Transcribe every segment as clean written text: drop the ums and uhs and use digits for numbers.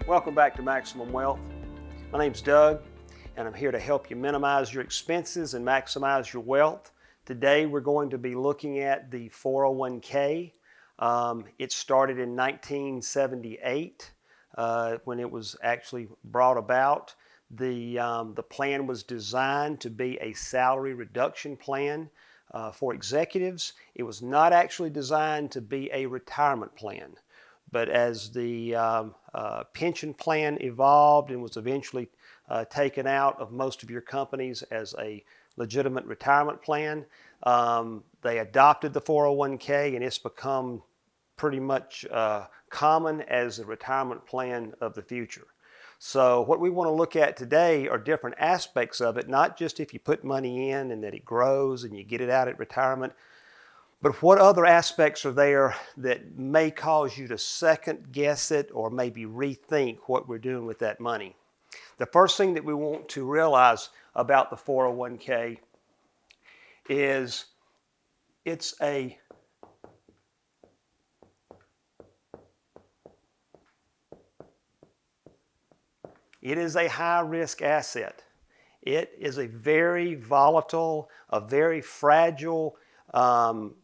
Welcome back to Maximum Wealth. My name's Doug, and I'm here to help you minimize your expenses and maximize your wealth. Today we're going to be looking at the 401k. It started in 1978 when it was actually brought about. The plan was designed to be a salary reduction plan for executives. It was not actually designed to be a retirement plan. But as the pension plan evolved and was eventually taken out of most of your companies as a legitimate retirement plan, they adopted the 401k, and it's become pretty much common as the retirement plan of the future. So what we want to look at today are different aspects of it, not just if you put money in and that it grows and you get it out at retirement, but what other aspects are there that may cause you to second guess it or maybe rethink what we're doing with that money. The first thing that we want to realize about the 401k is it is a high-risk asset. It is a very volatile, a very fragile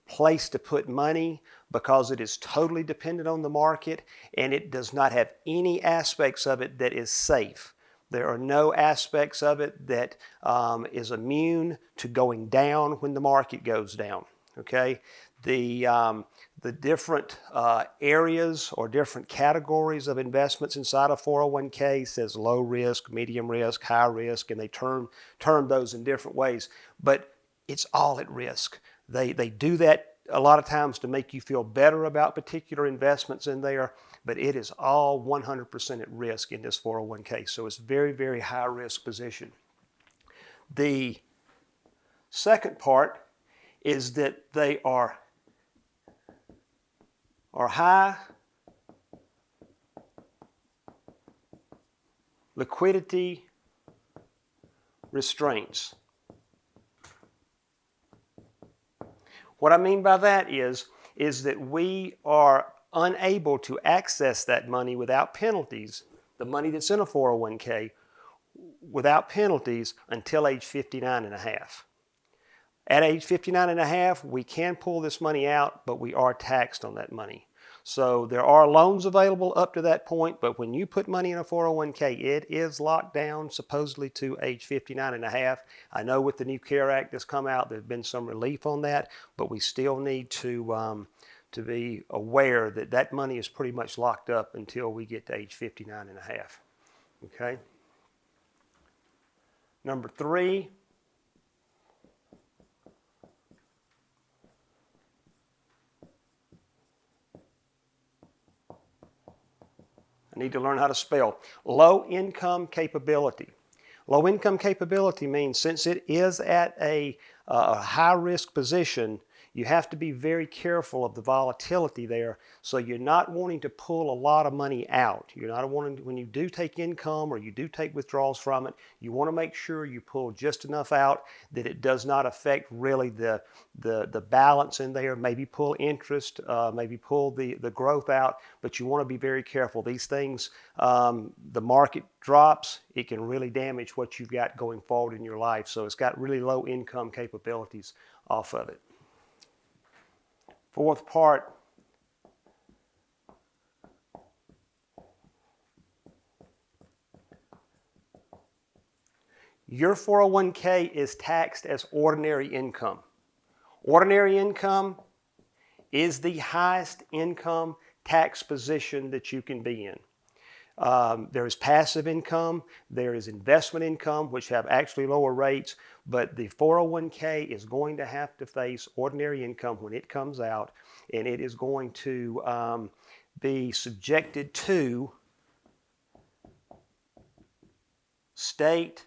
place to put money because it is totally dependent on the market, and it does not have any aspects of it that is safe. There are no aspects of it that is immune to going down when the market goes down. Okay, the different areas or different categories of investments inside a 401k says low risk, medium risk, high risk, and they term those in different ways. But it's all at risk. They do that a lot of times to make you feel better about particular investments in there, but it is all 100% at risk in this 401k. So it's very, very high risk position. The second part is that they are high liquidity restraints. What I mean by that is that we are unable to access that money without penalties, the money that's in a 401k, without penalties until age 59 and a half. At age 59 and a half, we can pull this money out, but we are taxed on that money. So there are loans available up to that point, but when you put money in a 401k, it is locked down supposedly to age 59 and a half. I know with the new CARE Act that's come out, there's been some relief on that, but we still need to be aware that that money is pretty much locked up until we get to age 59 and a half. Okay? Number 3, I need to learn how to spell. Low income capability. Low income capability means since it is at a high risk position, you have to be very careful of the volatility there. So you're not wanting to pull a lot of money out. You're not wanting to, when you do take income or you do take withdrawals from it, you want to make sure you pull just enough out that it does not affect really the balance in there. Maybe pull interest, maybe pull the growth out, but you want to be very careful. These things, the market drops, it can really damage what you've got going forward in your life. So it's got really low income capabilities off of it. Fourth part, your 401k is taxed as ordinary income. Ordinary income is the highest income tax position that you can be in. There is passive income, there is investment income, which have actually lower rates, but the 401k is going to have to face ordinary income when it comes out, and it is going to be subjected to state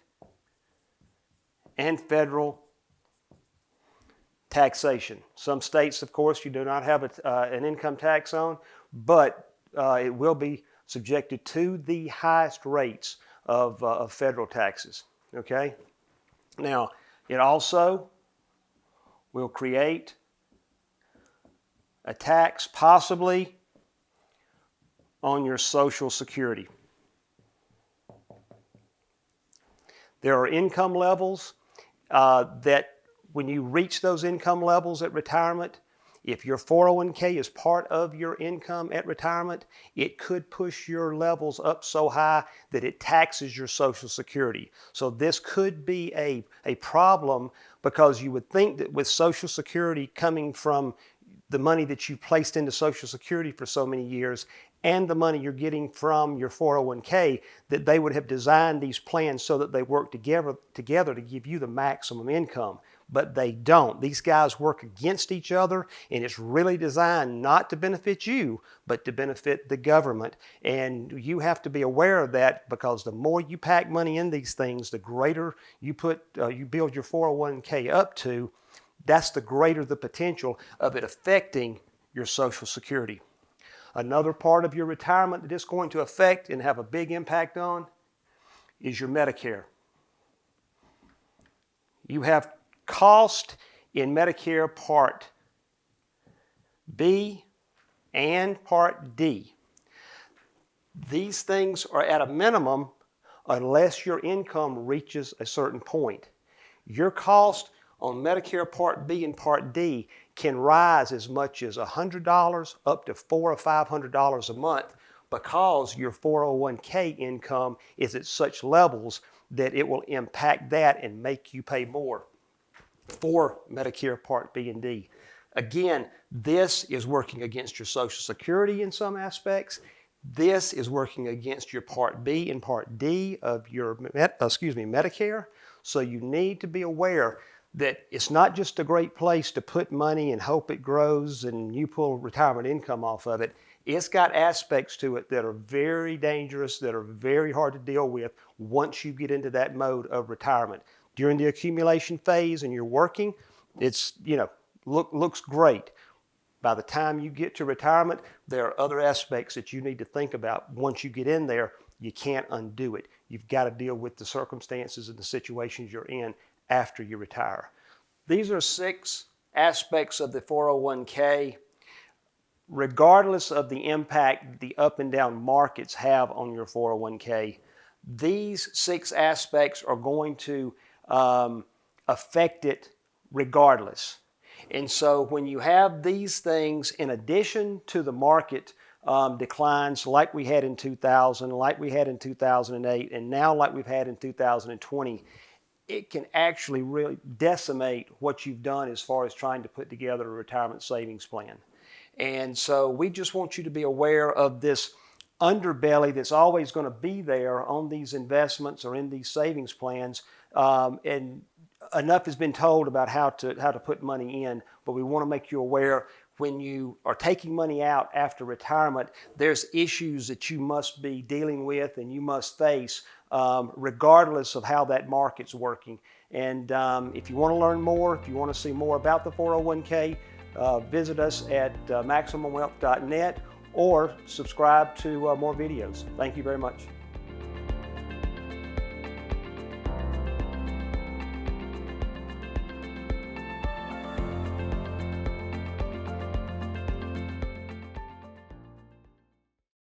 and federal taxation. Some states, of course, you do not have an income tax on, but it will be subjected to the highest rates of federal taxes. Okay? Now, it also will create a tax possibly on your Social Security. There are income levels that when you reach those income levels at retirement, if your 401k is part of your income at retirement, it could push your levels up so high that it taxes your Social Security. So this could be a problem, because you would think that with Social Security coming from the money that you placed into Social Security for so many years and the money you're getting from your 401k, that they would have designed these plans so that they work together to give you the maximum income. But they don't. These guys work against each other, and it's really designed not to benefit you, but to benefit the government. And you have to be aware of that, because the more you pack money in these things, the greater you build your 401k up to, that's the greater the potential of it affecting your Social Security. Another part of your retirement that it's going to affect and have a big impact on is your Medicare. You have cost in Medicare Part B and Part D. These things are at a minimum unless your income reaches a certain point. Your cost on Medicare Part B and Part D can rise as much as $100 up to $400 or $500 a month, because your 401k income is at such levels that it will impact that and make you pay more for Medicare Part B and D. Again, this is working against your Social Security in some aspects. This is working against your Part B and Part D of your Medicare. So you need to be aware that it's not just a great place to put money and hope it grows and you pull retirement income off of it. It's got aspects to it that are very dangerous, that are very hard to deal with once you get into that mode of retirement. During the accumulation phase and you're working, it's, looks great. By the time you get to retirement, there are other aspects that you need to think about. Once you get in there, you can't undo it. You've got to deal with the circumstances and the situations you're in after you retire. These are 6 aspects of the 401k. Regardless of the impact the up and down markets have on your 401k, these 6 aspects are going to affect it regardless. And so when you have these things in addition to the market declines like we had in 2000, like we had in 2008, and now like we've had in 2020, it can actually really decimate what you've done as far as trying to put together a retirement savings plan. And so we just want you to be aware of this underbelly that's always going to be there on these investments or in these savings plans. And enough has been told about how to put money in, but we want to make you aware when you are taking money out after retirement, there's issues that you must be dealing with and you must face regardless of how that market's working. And if you want to learn more, if you want to see more about the 401k, visit us at MaximumWealth.net or subscribe to more videos. Thank you very much.